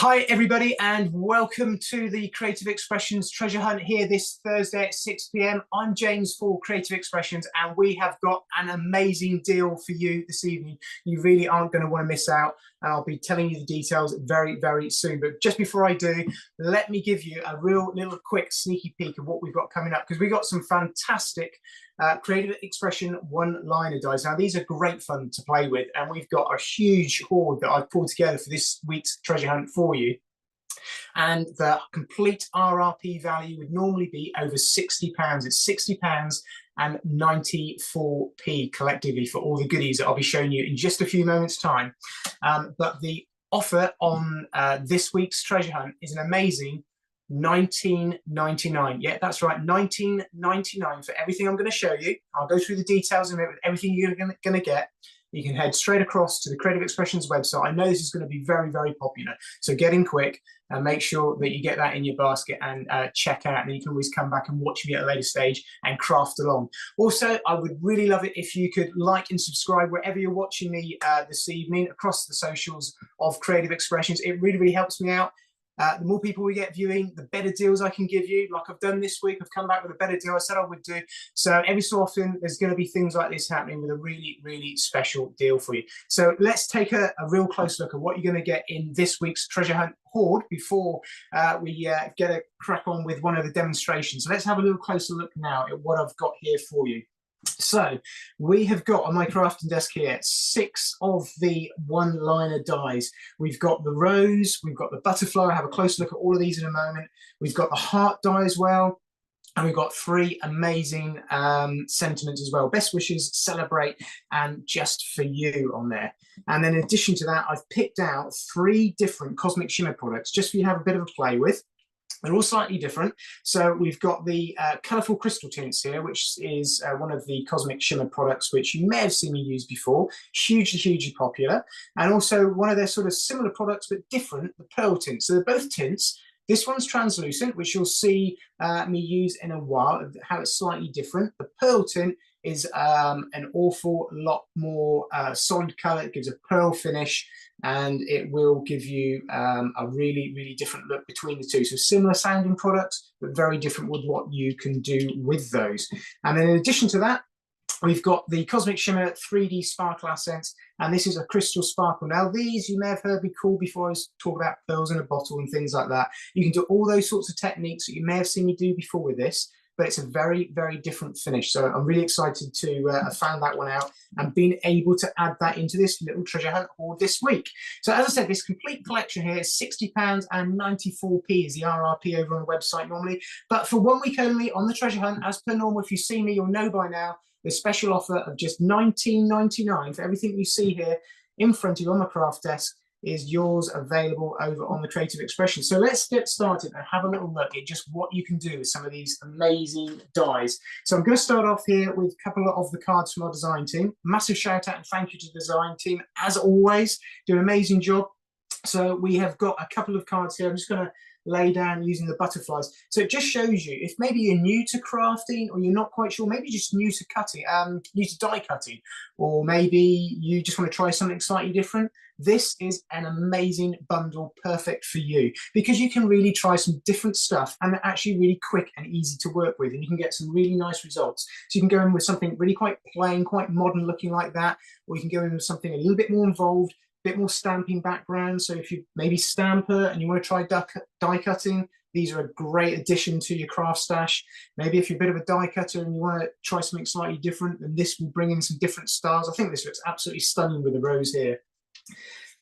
Hi everybody and welcome to the Creative Expressions treasure hunt here this Thursday at 6 p.m. I'm James for Creative Expressions and we have got an amazing deal for you this evening. You really aren't going to want to miss out, and I'll be telling you the details very, very soon. But just before I do, let me give you a real little quick sneaky peek of what we've got coming up, because we've got some fantastic Creative Expression one-liner dies. Now these are great fun to play with, and we've got a huge hoard that I've pulled together for this week's treasure hunt for you. And the complete RRP value would normally be over £60. It's £60 and 94p collectively for all the goodies that I'll be showing you in just a few moments' time. But the offer on this week's treasure hunt is an amazing $19.99. Yeah, that's right, $19.99 for everything I'm going to show you. I'll go through the details in a minute with everything you're going to get. You can head straight across to the Creative Expressions website. I know this is going to be very, very popular, so get in quick and make sure that you get that in your basket and check out. And then you can always come back and watch me at a later stage and craft along. Also, I would really love it if you could like and subscribe wherever you're watching me this evening across the socials of Creative Expressions. It really, really helps me out. The more people we get viewing, the better deals I can give you. Like I've done this week, I've come back with a better deal I said I would do. So every so often, there's going to be things like this happening with a really, really special deal for you. So let's take a real close look at what you're going to get in this week's treasure hunt hoard before we get a crack on with one of the demonstrations. So let's have a little closer look now at what I've got here for you. So we have got on my crafting desk here 6 of the one-liner dies. We've got the rose, we've got the butterfly. I'll have a close look at all of these in a moment. We've got the heart die as well, and we've got 3 amazing sentiments as well: best wishes, celebrate, and just for you on there. And then in addition to that, I've picked out 3 different Cosmic Shimmer products just for you to have a bit of a play with. They're all slightly different. So we've got the Colourful crystal tints here, which is one of the Cosmic Shimmer products, which you may have seen me use before. Hugely, hugely popular. And also one of their sort of similar products, but different, the pearl tints. So they're both tints. This one's translucent, which you'll see me use in a while, how it's slightly different. The pearl tint is an awful lot more solid colour. It gives a pearl finish, and it will give you a really, really different look between the two. So similar sounding products, but very different with what you can do with those. And then in addition to that, we've got the Cosmic Shimmer 3D Sparkle Accents, and this is a crystal sparkle. Now these, you may have heard me call before. I was talking about pearls in a bottle and things like that. You can do all those sorts of techniques that you may have seen me do before with this, but it's a very, very different finish. So I'm really excited to have found that one out and been able to add that into this little treasure hunt hoard this week. So as I said, this complete collection here is £60 and 94p is the RRP over on the website normally. But for 1 week only on the treasure hunt, as per normal, if you see me, you'll know by now, the special offer of just $19.99 for everything you see here in front of you on the craft desk is yours, available over on the Creative Expression. So let's get started and have a little look at just what you can do with some of these amazing dies. So I'm going to start off here with a couple of the cards from our design team. Massive shout out and thank you to the design team, as always, do an amazing job. So we have got a couple of cards here. I'm just going to lay down using the butterflies. So it just shows you, if maybe you're new to crafting, or you're not quite sure, maybe you're just new to cutting, new to die cutting, or maybe you just want to try something slightly different. This is an amazing bundle, perfect for you, because you can really try some different stuff, and they're actually really quick and easy to work with, and you can get some really nice results. So you can go in with something really quite plain, quite modern looking like that, or you can go in with something a little bit more involved, bit more stamping background. So if you maybe stamper and you want to try die cutting, these are a great addition to your craft stash. Maybe if you're a bit of a die cutter and you want to try something slightly different, then this will bring in some different styles. I think this looks absolutely stunning with the rose here.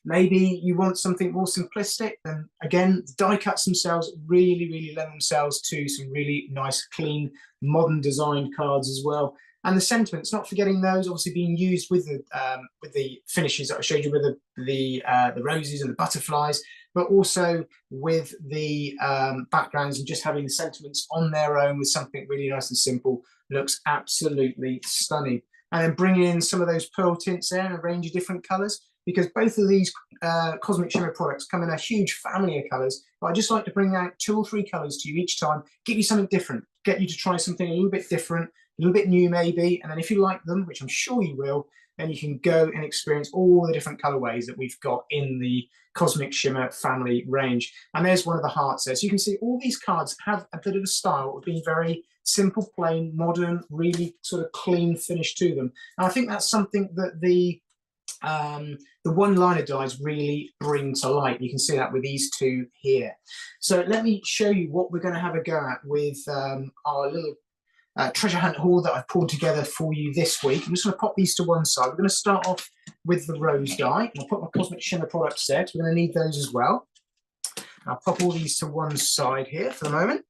Maybe you want something more simplistic, then again, the die cuts themselves really, really lend themselves to some really nice, clean, modern designed cards as well. And the sentiments, not forgetting those, obviously being used with the finishes that I showed you with the roses and the butterflies, but also with the backgrounds, and just having the sentiments on their own with something really nice and simple looks absolutely stunning. And then bringing in some of those pearl tints there in a range of different colours, because both of these Cosmic Shimmer products come in a huge family of colours. But I just like to bring out 2 or 3 colours to you each time, give you something different, get you to try something a little bit different, a little bit new maybe, and then if you like them, which I'm sure you will, and you can go and experience all the different colorways that we've got in the Cosmic Shimmer family range. And there's one of the hearts there. So you can see all these cards have a bit of a style of being very simple, plain, modern, really sort of clean finish to them. And I think that's something that the one-liner dies really bring to light. You can see that with these two here. So let me show you what we're going to have a go at with our little treasure hunt haul that I've pulled together for you this week. I'm just going to pop these to one side. We're going to start off with the rose dye. I'll put my Cosmic Shimmer product set. We're going to need those as well. I'll pop all these to one side here for the moment.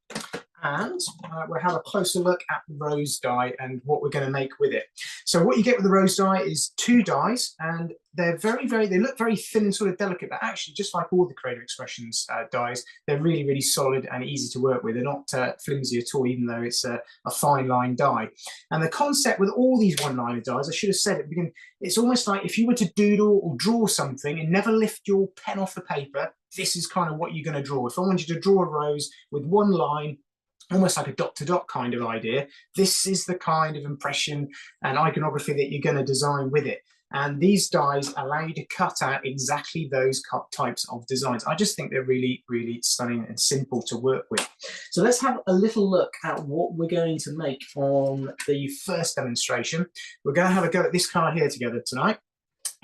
And we'll have a closer look at the rose dye and what we're going to make with it. So what you get with the rose dye is two dyes, and they're they look very thin and sort of delicate, but actually, just like all the Creative Expressions dyes, they're really, really solid and easy to work with. They're not flimsy at all, even though it's a fine line dye. And the concept with all these one-liner dyes, I should have said at the beginning, it's almost like if you were to doodle or draw something and never lift your pen off the paper, this is kind of what you're going to draw. If I wanted you to draw a rose with one line, almost like a dot-to-dot kind of idea, this is the kind of impression and iconography that you're going to design with it. And these dyes allow you to cut out exactly those types of designs. I just think they're really, really stunning and simple to work with. So let's have a little look at what we're going to make on the first demonstration. We're going to have a go at this card here together tonight.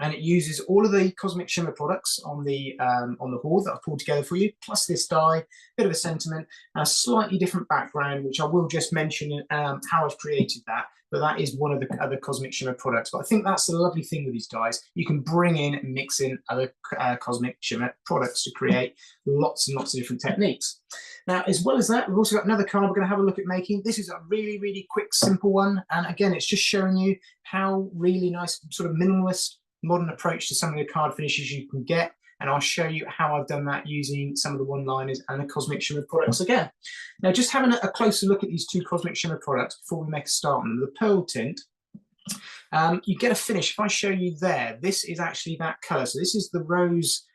And it uses all of the Cosmic Shimmer products on the haul that I've pulled together for you, plus this dye, bit of a sentiment, and a slightly different background, which I will just mention how I've created that. But that is one of the other Cosmic Shimmer products. But I think that's the lovely thing with these dyes. You can bring in and mix in other Cosmic Shimmer products to create lots and lots of different techniques. Now, as well as that, we've also got another card we're going to have a look at making. This is a really, really quick, simple one. And again, it's just showing you how really nice, sort of minimalist, modern approach to some of the card finishes you can get, and I'll show you how I've done that using some of the one-liners and the Cosmic Shimmer products again. Now, just having a closer look at these two Cosmic Shimmer products before we make a start on them. The Pearl Tint, you get a finish. If I show you there, this is actually that colour. So this is the Rose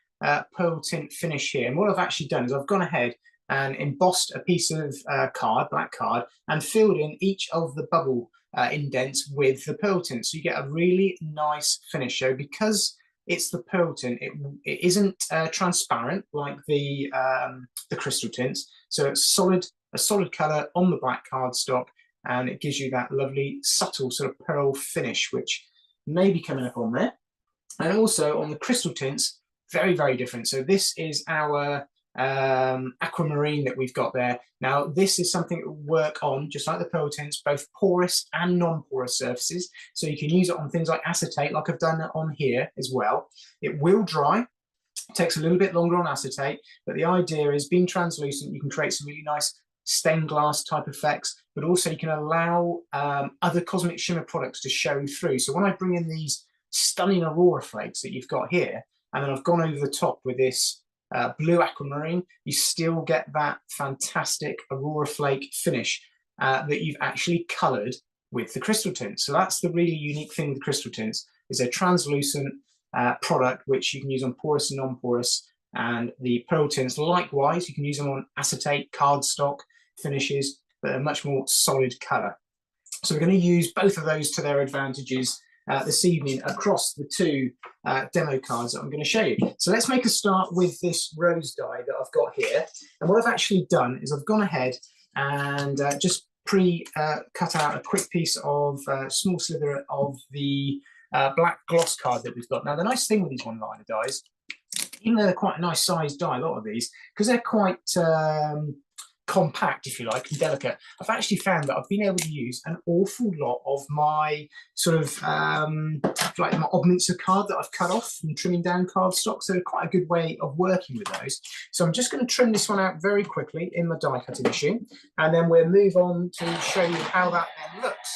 Pearl Tint finish here, and what I've actually done is I've gone ahead and embossed a piece of card, black card, and filled in each of the bubble indents with the pearl tint, so you get a really nice finish. So because it's the pearl tint, it isn't transparent like the crystal tints, so it's a solid color on the black cardstock, and it gives you that lovely subtle sort of pearl finish, which may be coming up on there. And also on the crystal tints, very, very different. So this is our Aquamarine that we've got there. Now, this is something that will work on, just like the pearl tints, both porous and non-porous surfaces. So you can use it on things like acetate, like I've done on here as well. It will dry. It takes a little bit longer on acetate, but the idea is, being translucent, you can create some really nice stained glass type effects, but also you can allow other Cosmic Shimmer products to show through. So when I bring in these stunning Aurora flakes that you've got here, and then I've gone over the top with this blue aquamarine, you still get that fantastic Aurora flake finish that you've actually coloured with the crystal tints. So that's the really unique thing with the crystal tints, is a translucent product which you can use on porous and non-porous, and the pearl tints likewise, you can use them on acetate, cardstock finishes, but a much more solid colour. So we're going to use both of those to their advantages this evening across the two demo cards that I'm going to show you. So let's make a start with this rose dye that I've got here. And what I've actually done is I've gone ahead and just cut out a quick piece of small sliver of the black gloss card that we've got. Now, the nice thing with these one-liner dyes, even though they're quite a nice sized die, a lot of these, because they're quite compact, if you like, and delicate, I've actually found that I've been able to use an awful lot of my sort of like my Obnitzer card that I've cut off from trimming down cardstock. So quite a good way of working with those. So I'm just going to trim this one out very quickly in my die cutting machine, and then we'll move on to show you how that then looks.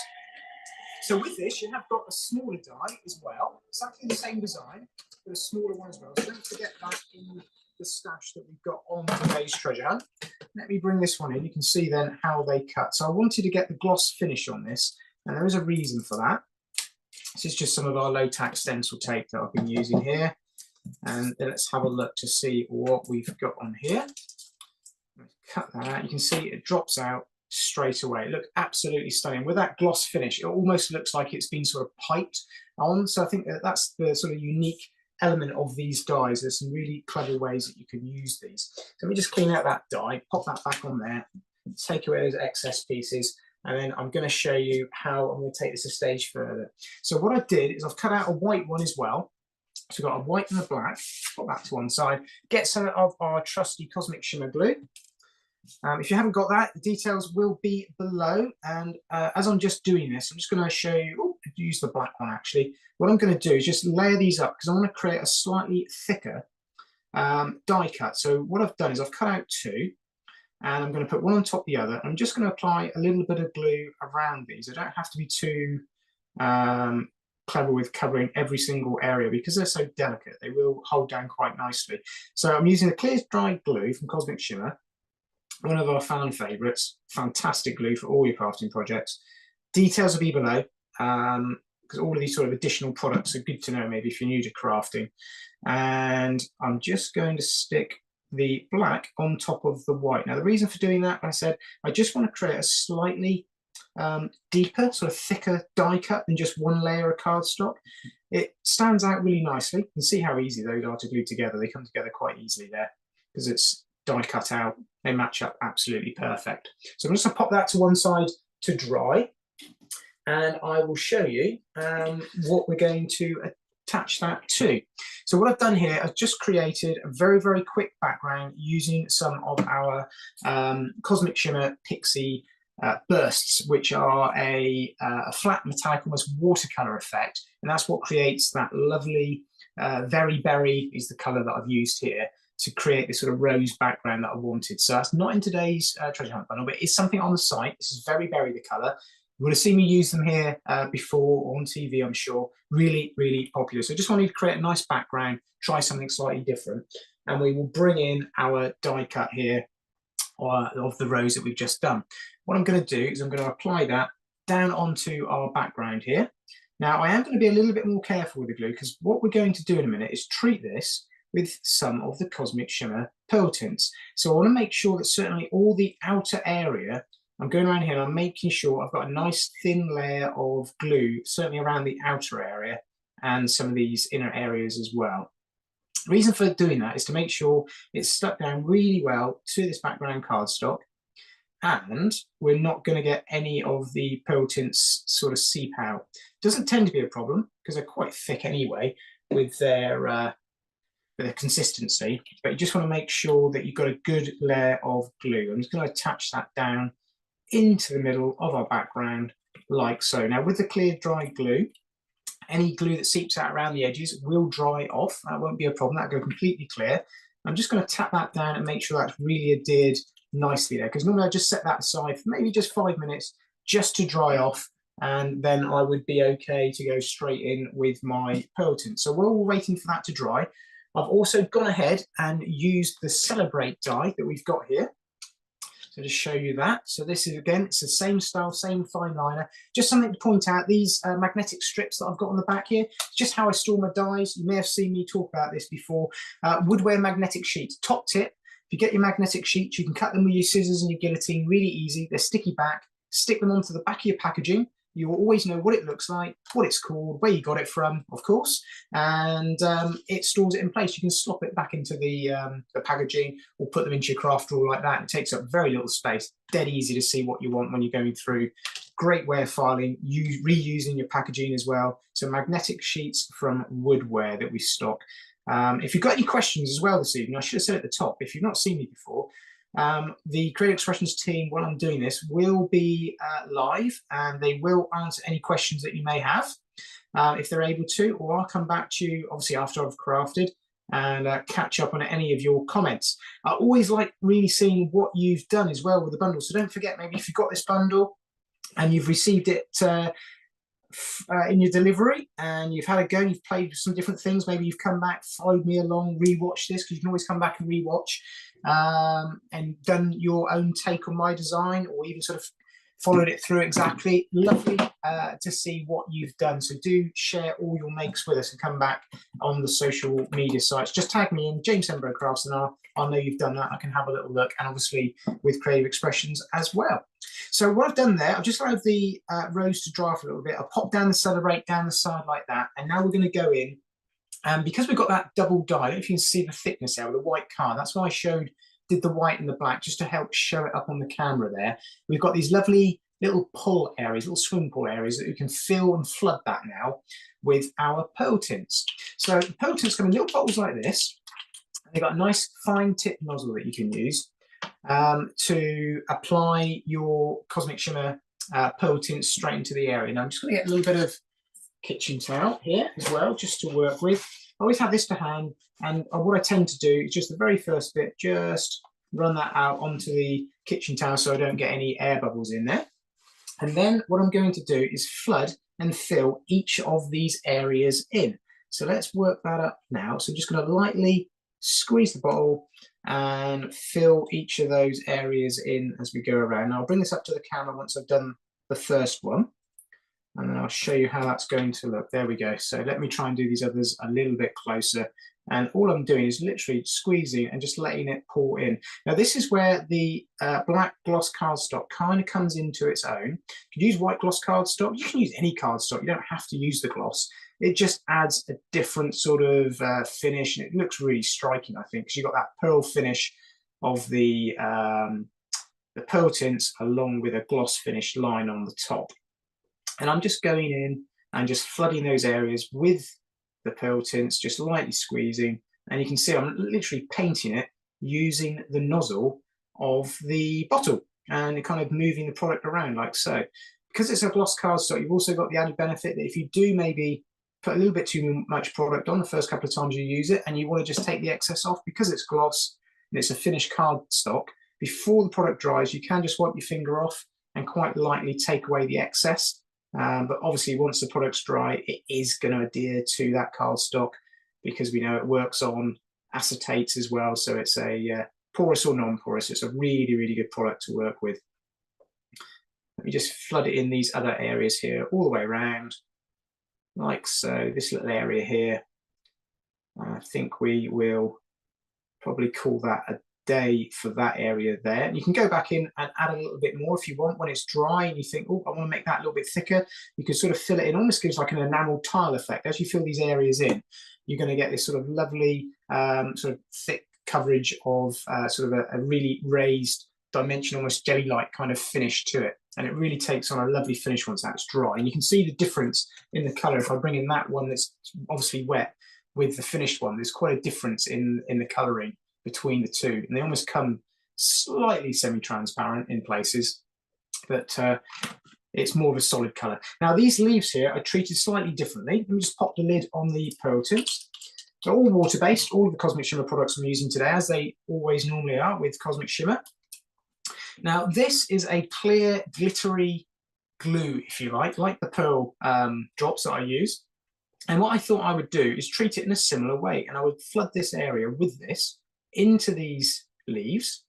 So with this, you have got a smaller die as well, exactly the same design, but a smaller one as well. So don't forget that in the stash that we've got on today's treasure hunt. Let me bring this one in. You can see then how they cut. So I wanted to get the gloss finish on this, and there is a reason for that. This is just some of our low-tack stencil tape that I've been using here. And let's have a look to see what we've got on here. Let's cut that out. You can see it drops out straight away. It looked absolutely stunning. With that gloss finish, it almost looks like it's been sort of piped on. So I think that that's the sort of unique element of these dyes. There's some really clever ways that you can use these. So let me just clean out that dye, pop that back on there, take away those excess pieces, and then I'm going to show you how I'm going to take this a stage further. So what I did is I've cut out a white one as well. So we've got a white and a black, put that to one side, get some of our trusty Cosmic Shimmer glue. If you haven't got that, the details will be below. And as I'm just doing this, I'm just going to show you, use the black one actually. What I'm going to do is just layer these up because I want to create a slightly thicker die cut. So what I've done is I've cut out two, and I'm going to put one on top of the other. I'm just going to apply a little bit of glue around these. I don't have to be too clever with covering every single area because they're so delicate. They will hold down quite nicely. So I'm using the clear dry glue from Cosmic Shimmer, one of our fan favourites. Fantastic glue for all your crafting projects. Details will be below because all of these sort of additional products are good to know maybe if you're new to crafting. And I'm just going to stick the black on top of the white. Now the reason for doing that, I said, I just want to create a slightly deeper, sort of thicker die cut than just one layer of cardstock. It stands out really nicely. You can see how easy those are to glue together. They come together quite easily there because it's die cut out. They match up absolutely perfect. So I'm just going to pop that to one side to dry, and I will show you what we're going to attach that to. So what I've done here, I've just created a very, very quick background using some of our Cosmic Shimmer Pixie bursts, which are a flat metallic, almost watercolor effect. And that's what creates that lovely, very berry is the color that I've used here to create this sort of rose background that I wanted. So that's not in today's treasure hunt bundle, but it's something on the site. This is very berry, the color. You would have seen me use them here before on TV, I'm sure. Really, really popular. So I just wanted to create a nice background, try something slightly different. And we will bring in our die cut here of the rose that we've just done. What I'm going to do is I'm going to apply that down onto our background here. Now, I am going to be a little bit more careful with the glue because what we're going to do in a minute is treat this with some of the Cosmic Shimmer pearl tints. So I want to make sure that certainly all the outer area, I'm going around here and I'm making sure I've got a nice thin layer of glue, certainly around the outer area and some of these inner areas as well. The reason for doing that is to make sure it's stuck down really well to this background cardstock, and we're not going to get any of the pearl tints sort of seep out. Doesn't tend to be a problem because they're quite thick anyway with their consistency, but you just want to make sure that you've got a good layer of glue. I'm just going to attach that down into the middle of our background like so. Now with the clear dry glue, any glue that seeps out around the edges will dry off. That won't be a problem. That'll go completely clear. I'm just going to tap that down and make sure that's really adhered nicely there, because normally I just set that aside for maybe just 5 minutes just to dry off, and then I would be okay to go straight in with my pearl tint. So while we're waiting for that to dry, I've also gone ahead and used the Celebrate die that we've got here. So to show you that. So this is, again, it's the same style, same fine liner. Just something to point out, these magnetic strips that I've got on the back here, it's just how I store my dies. You may have seen me talk about this before. Woodware magnetic sheets. Top tip, if you get your magnetic sheets, you can cut them with your scissors and your guillotine really easy. They're sticky back. Stick them onto the back of your packaging. You will always know what it looks like, what it's called, where you got it from, of course, and it stores it in place. You can slop it back into the packaging or put them into your craft drawer like that. It takes up very little space, dead easy to see what you want when you're going through. Great way of filing, reusing your packaging as well. So magnetic sheets from Woodware that we stock. If you've got any questions as well this evening, I should have said at the top, if you've not seen me before, the Creative Expressions team, while I'm doing this, will be live, and they will answer any questions that you may have if they're able to, or I'll come back to you obviously after I've crafted and catch up on any of your comments. I always like really seeing what you've done as well with the bundle, so don't forget, maybe if you've got this bundle and you've received it in your delivery and you've had a go, you've played with some different things, maybe you've come back, followed me along, rewatched this, because you can always come back and rewatch, and done your own take on my design, or even sort of followed it through exactly. Lovely to see what you've done. So do share all your makes with us and come back on the social media sites. Just tag me in James Hembrow Crafts and I'll know you've done that. I can have a little look, and obviously with Creative Expressions as well. So what I've done there, I've just allowed the rose to dry off a little bit. I'll pop down the Celebrate down the side like that, and now we're going to go in. And because we've got that double dye, I don't know if you can see the thickness there with the white card. That's why I did the white and the black just to help show it up on the camera there. We've got these lovely little pull areas, little swim pool areas that we can fill and flood that now with our pearl tints. So the pearl tints come in little bottles like this. They've got a nice fine tip nozzle that you can use to apply your Cosmic Shimmer pearl tints straight into the area. Now I'm just going to get a little bit of kitchen towel here as well, just to work with. I always have this to hand, and what I tend to do is just the very first bit, just run that out onto the kitchen towel so I don't get any air bubbles in there. And then what I'm going to do is flood and fill each of these areas in. So let's work that up now. So I'm just going to lightly squeeze the bottle and fill each of those areas in as we go around. Now I'll bring this up to the camera once I've done the first one, and then I'll show you how that's going to look. There we go. So let me try and do these others a little bit closer. And all I'm doing is literally squeezing and just letting it pour in. Now this is where the black gloss cardstock kind of comes into its own. You can use white gloss cardstock. You can use any cardstock. You don't have to use the gloss. It just adds a different sort of finish, and it looks really striking, I think, because you've got that pearl finish of the pearl tints along with a gloss finish line on the top. And I'm just going in and just flooding those areas with the pearl tints, just lightly squeezing. And you can see I'm literally painting it using the nozzle of the bottle and kind of moving the product around like so. Because it's a gloss cardstock, you've also got the added benefit that if you do maybe put a little bit too much product on the first couple of times you use it and you want to just take the excess off, because it's gloss and it's a finished cardstock, before the product dries, you can just wipe your finger off and quite lightly take away the excess. But obviously once the product's dry, it is going to adhere to that cardstock, because we know it works on acetates as well. So it's a porous or non-porous. It's a really, really good product to work with. Let me just flood it in these other areas here all the way around, like so. This little area here, I think we will probably call that a day for that area there. And you can go back in and add a little bit more if you want when it's dry and you think, oh, I want to make that a little bit thicker. You can sort of fill it in, almost gives like an enamel tile effect. As you fill these areas in, you're going to get this sort of lovely sort of thick coverage of sort of a really raised dimension, almost jelly-like kind of finish to it. And it really takes on a lovely finish once that's dry. And you can see the difference in the color. If I bring in that one that's obviously wet with the finished one, there's quite a difference in the coloring between the two, and they almost come slightly semi-transparent in places, but it's more of a solid color. Now these leaves here are treated slightly differently. Let me just pop the lid on the pearl tints. So all water-based, all of the Cosmic Shimmer products I'm using today, as they always normally are with Cosmic Shimmer. Now this is a clear glittery glue, if you like the pearl drops that I use. And what I thought I would do is treat it in a similar way, and I would flood this area with this into these leaves,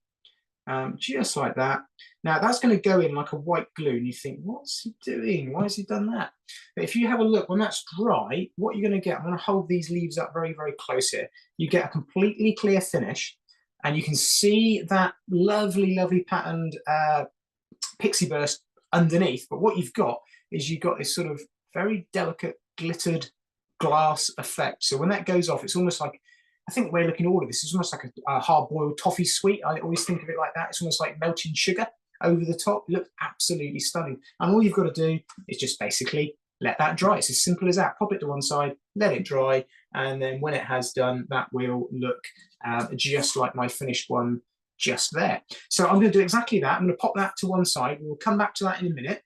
just like that. Now that's going to go in like a white glue, and you think, what's he doing? Why has he done that? But if you have a look, when that's dry, what you're going to get, I'm going to hold these leaves up very, very close here. You get a completely clear finish, and you can see that lovely, lovely patterned pixie burst underneath. But what you've got is you've got this sort of very delicate glittered glass effect. So when that goes off, it's almost like, I think the way looking at all of this is almost like a hard-boiled toffee sweet. I always think of it like that. It's almost like melting sugar over the top. It looks absolutely stunning. And all you've got to do is just basically let that dry. It's as simple as that. Pop it to one side, let it dry, and then when it has done, that will look just like my finished one just there. So I'm going to do exactly that. I'm going to pop that to one side. We'll come back to that in a minute.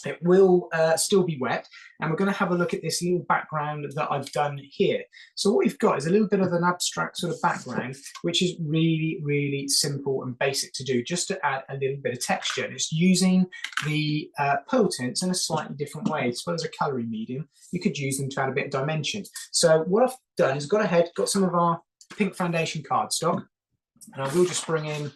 It will still be wet, and we're going to have a look at this little background that I've done here. So what we've got is a little bit of an abstract sort of background, which is really, really simple and basic to do, just to add a little bit of texture. And it's using the pearl tints in a slightly different way. As well as a colouring medium, you could use them to add a bit of dimension. So what I've done is got some of our pink foundation cardstock, and I will just bring in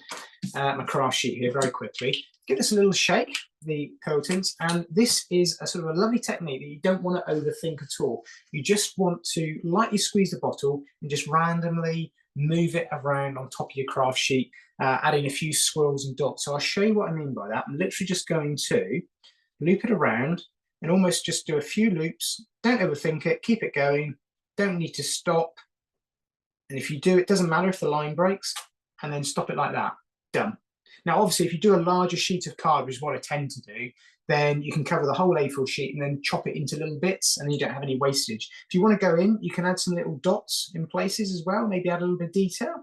my craft sheet here very quickly. give this a little shake, the pearl tints, and this is a sort of a lovely technique that you don't want to overthink at all. You just want to lightly squeeze the bottle and just randomly move it around on top of your craft sheet, adding a few swirls and dots. So I'll show you what I mean by that. I'm literally just going to loop it around and almost just do a few loops. Don't overthink it, keep it going, don't need to stop. And if you do, it doesn't matter if the line breaks, and then stop it like that, done. Now, obviously, if you do a larger sheet of card, which is what I tend to do, then you can cover the whole A4 sheet and then chop it into little bits, and then you don't have any wastage. If you want to go in, you can add some little dots in places as well, maybe add a little bit of detail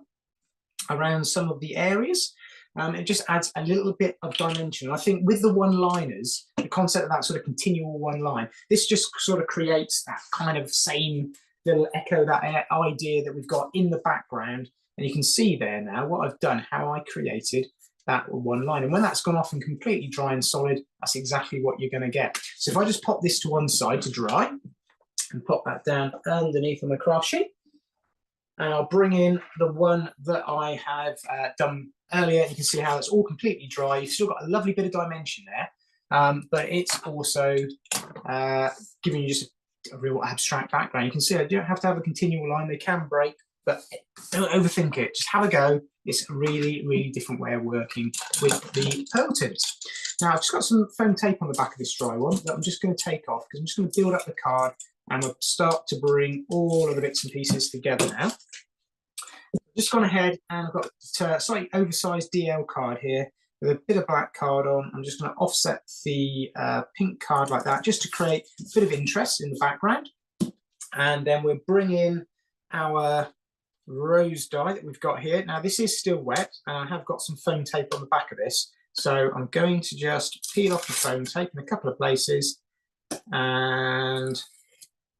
around some of the areas. It just adds a little bit of dimension. I think with the one-liners, the concept of that sort of continual one line, this just sort of creates that kind of same little echo, that idea that we've got in the background. And you can see there now what I've done, how I created that one line. And when that's gone off and completely dry and solid, that's exactly what you're going to get. So if I just pop this to one side to dry and pop that down underneath on the craft sheet, and I'll bring in the one that I have done earlier. You can see how it's all completely dry. You've still got a lovely bit of dimension there, but it's also giving you just a real abstract background. You can see I don't have to have a continual line. They can break, but don't overthink it. Just have a go. It's a really, really different way of working with the pearl tints. Now, I've just got some foam tape on the back of this dry one that I'm just going to take off because I'm just going to build up the card and we'll start to bring all of the bits and pieces together now. I've just gone ahead and I've got a slightly oversized DL card here with a bit of black card on. I'm just going to offset the pink card like that just to create a bit of interest in the background. And then we'll bring in our rose dye that we've got here. Now, this is still wet and I have got some foam tape on the back of this. So I'm going to just peel off the foam tape in a couple of places and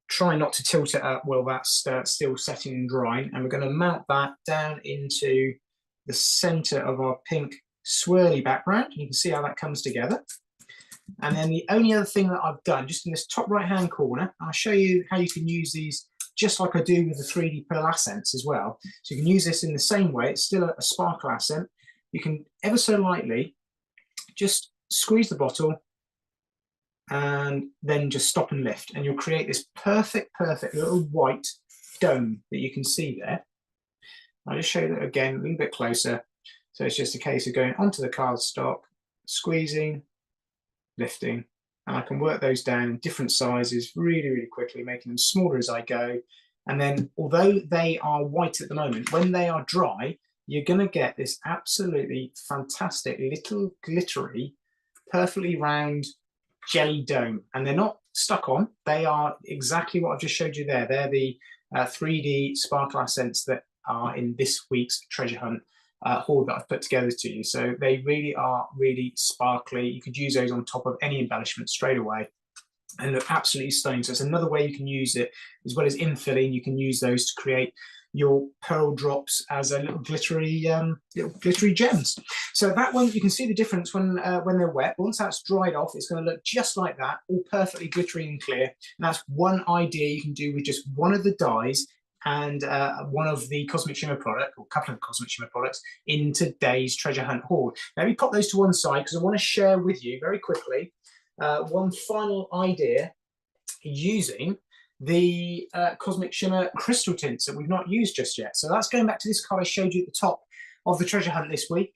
try not to tilt it up while that's still setting and drying. And we're going to mount that down into the center of our pink swirly background. You can see how that comes together. And then the only other thing that I've done, just in this top right-hand corner, I'll show you how you can use these just like I do with the 3D pearl accents as well. So you can use this in the same way. It's still a sparkle accent. You can ever so lightly just squeeze the bottle and then just stop and lift, and you'll create this perfect little white dome that you can see there. I'll just show you that again a little bit closer. So it's just a case of going onto the cardstock, squeezing, lifting, and I can work those down in different sizes really, really quickly, making them smaller as I go. And then, although they are white at the moment, when they are dry, you're going to get this absolutely fantastic little glittery, perfectly round jelly dome. And they're not stuck on. They are exactly what I've just showed you there. They're the 3D sparkle accents that are in this week's treasure hunt haul that I've put together to you. So they really are really sparkly. You could use those on top of any embellishment straight away and look absolutely stunning. So it's another way you can use it, as well as infilling. You can use those to create your pearl drops as a little glittery gems. So that one, you can see the difference when they're wet. Once that's dried off, it's going to look just like that, all perfectly glittery and clear. And that's one idea you can do with just one of the dyes and one of the Cosmic Shimmer product, or a couple of the Cosmic Shimmer products, in today's treasure hunt haul. Now, let me pop those to one side because I want to share with you very quickly one final idea using the Cosmic Shimmer crystal tints that we've not used just yet. So that's going back to this card I showed you at the top of the treasure hunt this week.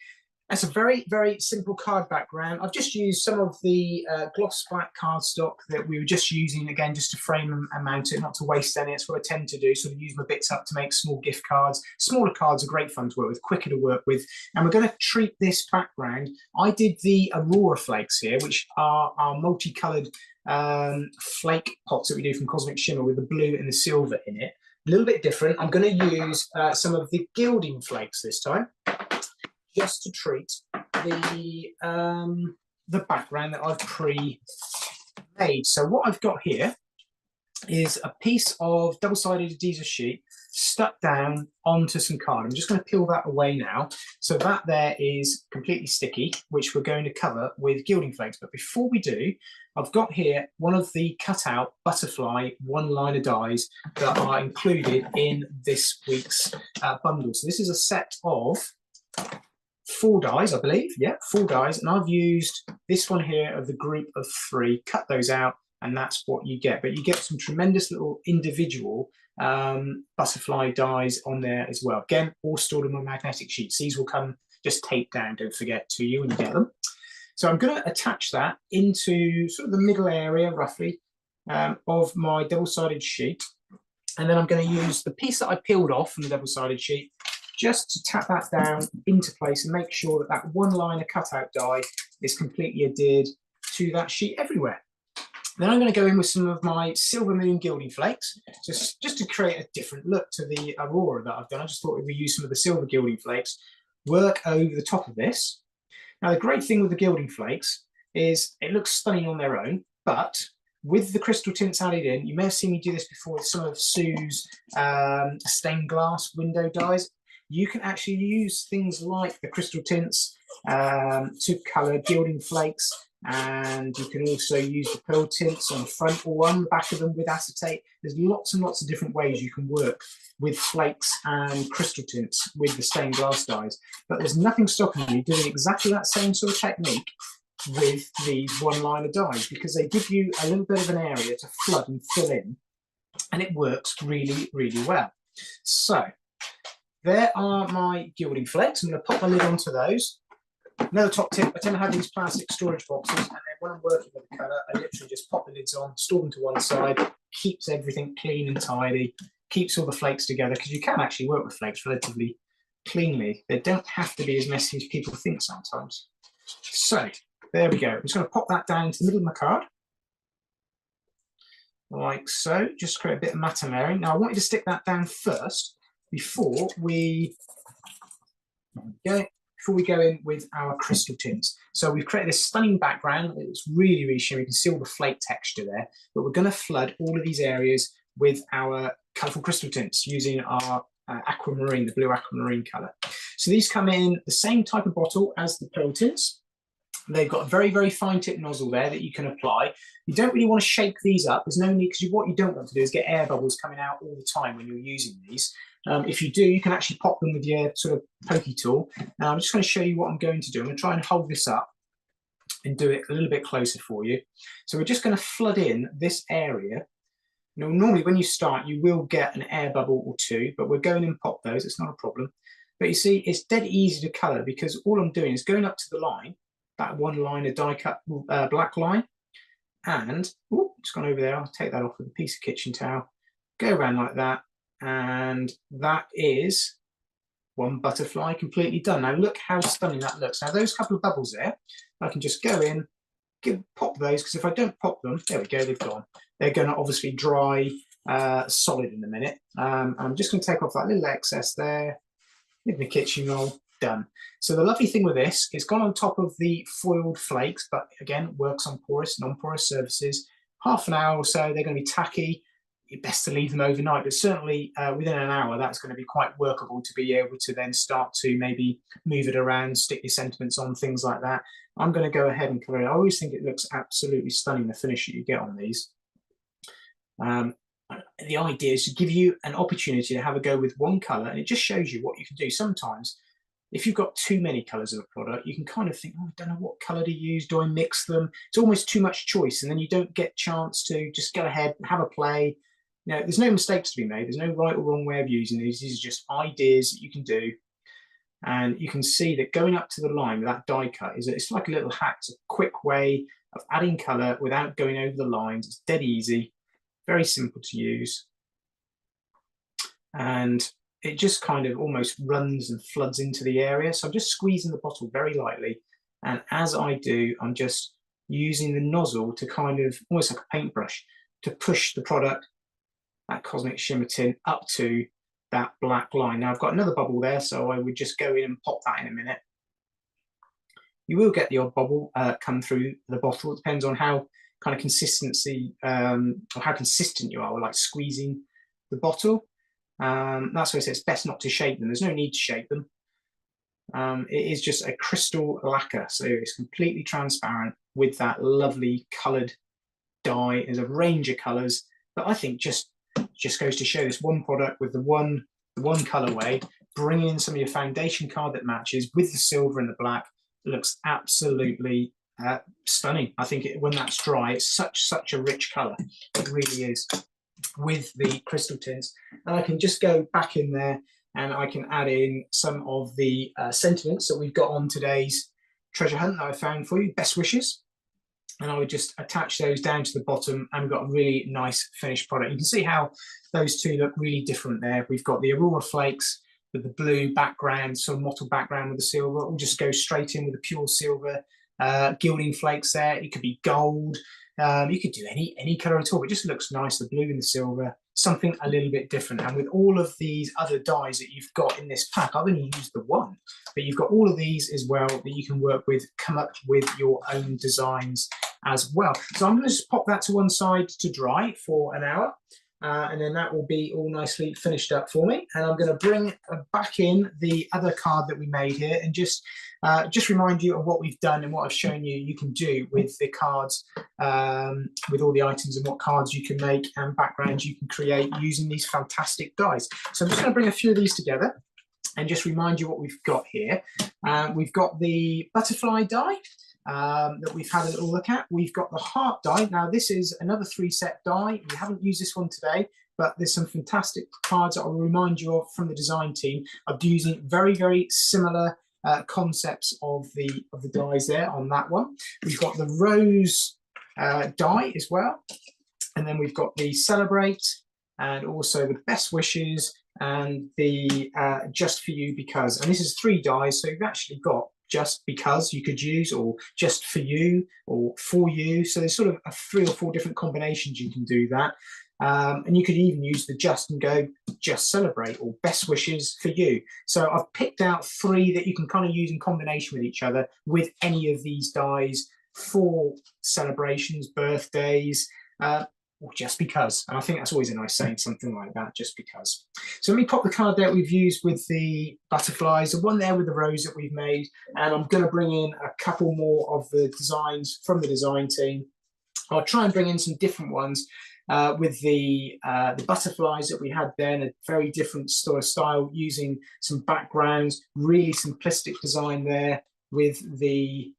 That's a very, very simple card background. I've just used some of the gloss black cardstock that we were just using, again, just to frame and mount it, not to waste any. That's what I tend to do, sort of use my bits up to make small gift cards. Smaller cards are great fun to work with, quicker to work with. And we're going to treat this background. I did the Aurora flakes here, which are our multicoloured flake pots that we do from Cosmic Shimmer with the blue and the silver in it. A little bit different. I'm going to use some of the gilding flakes this time, just to treat the background that I've pre-made. So what I've got here is a piece of double-sided adhesive sheet stuck down onto some card. I'm just going to peel that away now. So that there is completely sticky, which we're going to cover with gilding flakes. But before we do, I've got here one of the cut-out butterfly one-liner dies that are included in this week's bundle. So this is a set of 4 dies, I believe. Yeah, 4 dies. And I've used this one here of the group of 3, cut those out, and that's what you get. But you get some tremendous little individual butterfly dies on there as well. Again, all stored on my magnetic sheets. These will come just taped down, don't forget, to you when you get them. So I'm going to attach that into sort of the middle area, roughly, of my double-sided sheet. And then I'm going to use the piece that I peeled off from the double-sided sheet just to tap that down into place and make sure that that one line of cutout die is completely adhered to that sheet everywhere. Then I'm going to go in with some of my Silver Moon gilding flakes, just to create a different look to the Aurora that I've done. I just thought if we use some of the silver gilding flakes, work over the top of this. Now, the great thing with the gilding flakes is it looks stunning on their own, but with the crystal tints added in, you may have seen me do this before with some of Sue's stained glass window dies. You can actually use things like the crystal tints to colour gilding flakes, and you can also use the pearl tints on the front or on the back of them with acetate. There's lots and lots of different ways you can work with flakes and crystal tints with the stained glass dyes, but there's nothing stopping you doing exactly that same sort of technique with these one-liner dies, because they give you a little bit of an area to flood and fill in, and it works really, really well. So there are my gilding flakes. I'm going to pop the lid onto those. Another top tip, I tend to have these plastic storage boxes, and then when I'm working with the colour, I literally just pop the lids on, store them to one side, keeps everything clean and tidy, keeps all the flakes together, because you can actually work with flakes relatively cleanly. They don't have to be as messy as people think sometimes. So there we go. I'm just going to pop that down into the middle of my card, like so, just create a bit of matte layering. Now I want you to stick that down first before we go in with our crystal tints. So we've created this stunning background. It's really, really shimmery. You can see all the flake texture there, but we're going to flood all of these areas with our colourful crystal tints using our aquamarine, the blue aquamarine colour. So these come in the same type of bottle as the pearl tints. They've got a very, very fine tip nozzle there that you can apply. You don't really want to shake these up. There's no need, because what you don't want to do is get air bubbles coming out all the time when you're using these. If you do, you can actually pop them with your sort of pokey tool. Now I'm just going to show you what I'm going to do. I'm going to try and hold this up and do it a little bit closer for you. So we're just going to flood in this area. Now, normally when you start, you will get an air bubble or two, but we're going and pop those. It's not a problem. But you see, it's dead easy to colour, because all I'm doing is going up to the line, that one line of die cut black line, and it's gone over there. I'll take that off with a piece of kitchen towel, go around like that, and that is one butterfly completely done. Now look how stunning that looks. Now those couple of bubbles there, I can just go in, pop those, because if I don't pop them, there we go, they've gone. They're going to obviously dry solid in a minute. I'm just going to take off that little excess there with my kitchen roll. Done. So the lovely thing with this, it's gone on top of the foiled flakes, but again, works on porous, non-porous surfaces. Half an hour or so, they're going to be tacky. It's best to leave them overnight, but certainly within an hour, that's going to be quite workable to be able to then start to maybe move it around, stick your sentiments on, things like that. I'm going to go ahead and cover it. I always think it looks absolutely stunning, the finish that you get on these. The idea is to give you an opportunity to have a go with one colour, and it just shows you what you can do. Sometimes, if you've got too many colours of a product, you can kind of think, oh, I don't know what colour to use. Do I mix them? It's almost too much choice, and then you don't get a chance to just go ahead and have a play. You know, there's no mistakes to be made. There's no right or wrong way of using these. These are just ideas that you can do. And you can see that going up to the line with that die cut it's like a little hack. It's a quick way of adding colour without going over the lines. It's dead easy, very simple to use. And it just kind of almost runs and floods into the area. So I'm just squeezing the bottle very lightly. And as I do, I'm just using the nozzle to kind of, almost like a paintbrush, to push the product, that Cosmic Shimmer tint, up to that black line. Now I've got another bubble there, so I would just go in and pop that in a minute. You will get the odd bubble come through the bottle. It depends on how kind of consistency, or how consistent you are with like squeezing the bottle. That's why I say it's best not to shake them. There's no need to shake them. It is just a crystal lacquer, so it's completely transparent with that lovely coloured dye. There's a range of colours, but I think just goes to show this one product with the one colourway, bring in some of your foundation card that matches with the silver and the black. It looks absolutely stunning. I think when that's dry, it's such a rich color. It really is, with the crystal tints. And I can just go back in there and I can add in some of the sentiments that we've got on today's treasure hunt that I found for you, best wishes. And I would just attach those down to the bottom, and we've got a really nice finished product. You can see how those two look really different there. We've got the Aurora Flakes with the blue background, sort of mottled background with the silver. We'll just go straight in with the pure silver gilding flakes there. It could be gold. You could do any colour at all. It just looks nice, the blue and the silver, something a little bit different. And with all of these other dyes that you've got in this pack, I've only used the one, but you've got all of these as well that you can work with, come up with your own designs as well. So I'm going to just pop that to one side to dry for an hour. And then that will be all nicely finished up for me. And I'm going to bring back in the other card that we made here, and just remind you of what we've done and what I've shown you you can do with the cards, with all the items, and what cards you can make and backgrounds you can create using these fantastic dyes. So I'm just going to bring a few of these together and just remind you what we've got here. We've got the butterfly die that we've had a little look at. We've got the heart die. Now this is another 3-set die. We haven't used this one today, but there's some fantastic cards that I'll remind you of from the design team of using very similar concepts of the dies there on that one. We've got the rose die as well, and then we've got the celebrate, and also the best wishes, and the just for you because. And this is 3 dies, so you've actually got just because you could use, or just for you, or for you. So there's sort of 3 or 4 different combinations you can do that. And you could even use the just and go just celebrate, or best wishes for you. So I've picked out 3 that you can kind of use in combination with each other with any of these dies for celebrations, birthdays, or just because. And I think that's always a nice saying, something like that, just because. So let me pop the card that we've used with the butterflies, the one there with the rose that we've made, and I'm going to bring in a couple more of the designs from the design team. I'll try and bring in some different ones with the butterflies that we had there, in a very different sort of style, using some backgrounds, really simplistic design there with the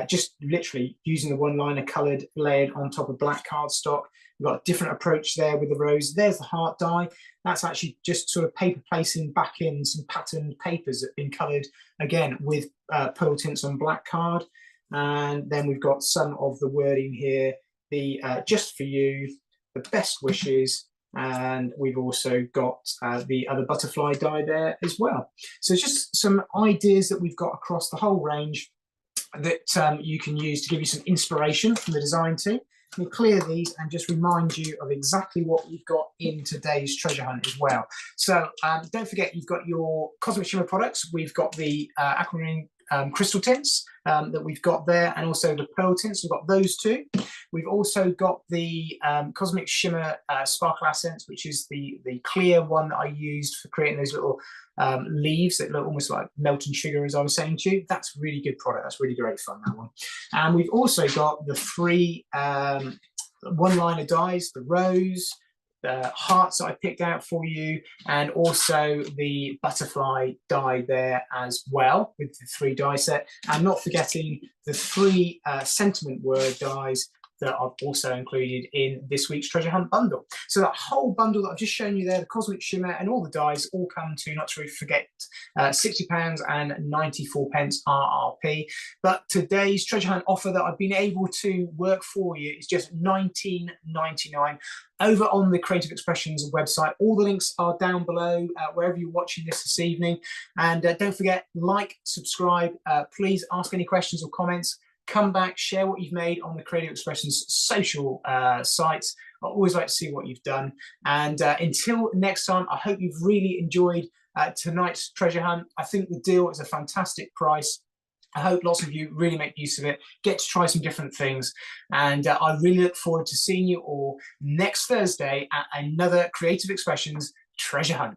just literally using the one-liner coloured layered on top of black cardstock. We've got a different approach there with the rose. There's the heart die. That's actually just sort of paper placing back in some patterned papers that have been coloured again with pearl tints on black card. And then we've got some of the wording here, the just for you, the best wishes, and we've also got the other butterfly die there as well. So it's just some ideas that we've got across the whole range that you can use to give you some inspiration from the design team. We'll clear these and just remind you of exactly what we've got in today's treasure hunt as well. So don't forget, you've got your Cosmic Shimmer products. We've got the Aquamarine crystal tints that we've got there, and also the pearl tints. We've got those 2. We've also got the Cosmic Shimmer Sparkle Accents, which is the clear one that I used for creating those little leaves that look almost like melting sugar, as I was saying to you. That's a really good product. That's really great fun, that one. And we've also got the 3 one-liner dies, the rose, the hearts that I picked out for you, and also the butterfly die there as well with the 3 die set. And not forgetting the 3 sentiment word dies that I've also included in this week's treasure hunt bundle. So that whole bundle that I've just shown you there, the Cosmic Shimmer and all the dies, all come to, not to forget, £60 and 94 pence RRP. But today's treasure hunt offer that I've been able to work for you is just £19.99 over on the Creative Expressions website. All the links are down below wherever you're watching this evening. And don't forget, like, subscribe, please ask any questions or comments. Come back, share what you've made on the Creative Expressions social sites. I always like to see what you've done. And until next time, I hope you've really enjoyed tonight's treasure hunt. I think the deal is a fantastic price. I hope lots of you really make use of it, get to try some different things. And I really look forward to seeing you all next Thursday at another Creative Expressions treasure hunt.